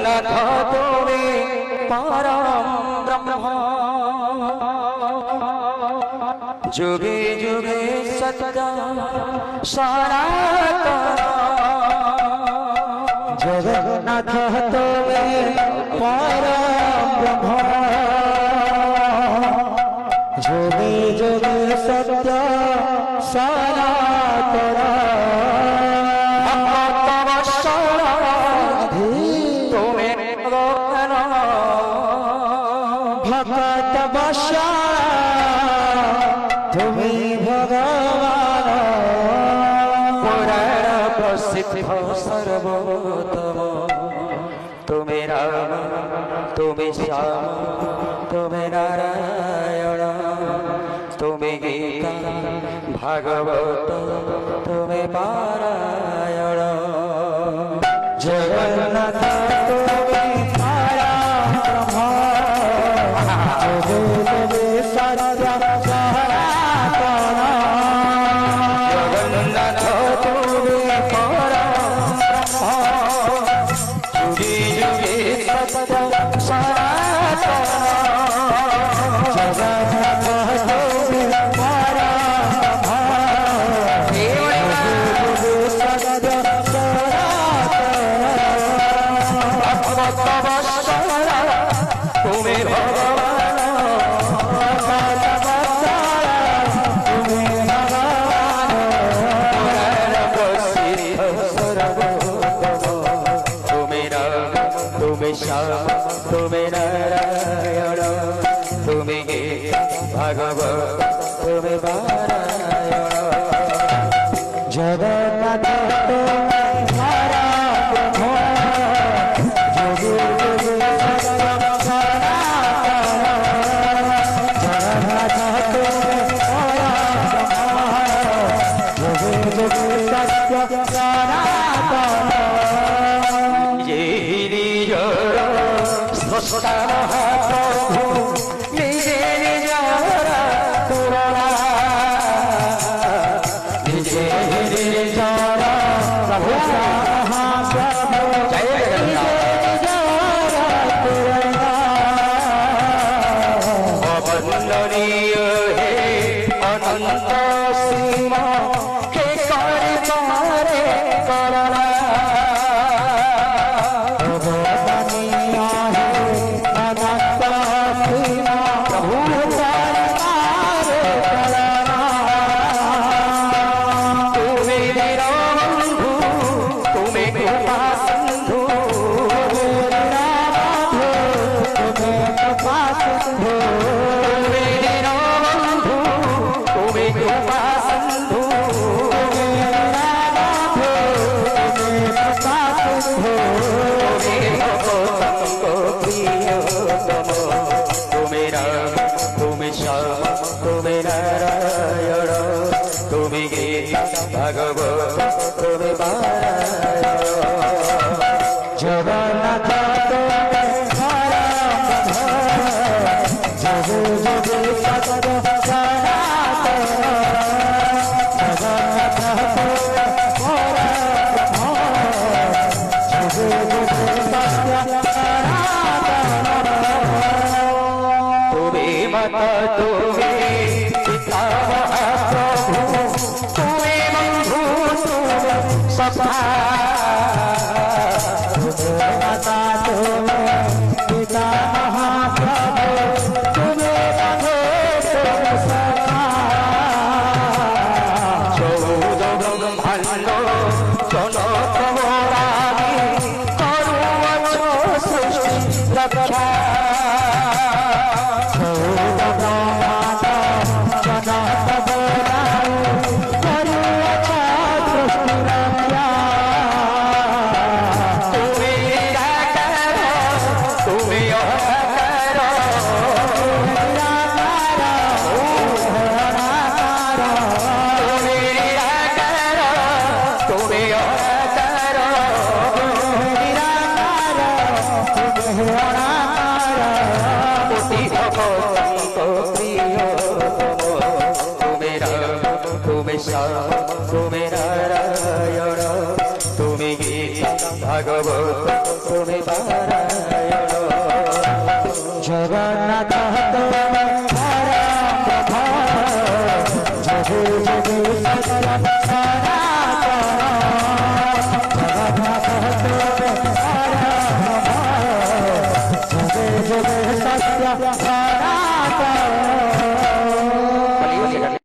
जगन्नाथ तुम्हें परम ब्रह्म जुगे जुगे सत्य सनातन जगन्नाथ तुम्हें परम ब्रह्म जुगे जुगे सत्य सनातन भगत बसा तुम्हें भगवान पुराण प्रसिद्ध सर्वोत्तम तुम्हें राम तुम्हें श्याम तुम्हें नारायण तुम्हें गीता भागवत तुम्हें पारायण जगन्नाथ तुम्हें नारायण तुम्हें भागवत तुम्हें पारायण जगन्नाथ भागवत तुम्हें पारायण जगन्नाथ तुम्हें माता तुम्हें पिता माता तुम्हें पिता महाप्रभु तुम्हें बंधु तुम सखा चौद ब्रह्मांड चलो प्रभुरानी करुवचो सृष्टि रक्षा चौद ब्रह्मांड चलो प्रभुरानी करुवचो सृष्टि रक्षा तुम्हें नारायण तुम्हें गीता भागवत तुम्हें पारायण ब्रह्माण्ड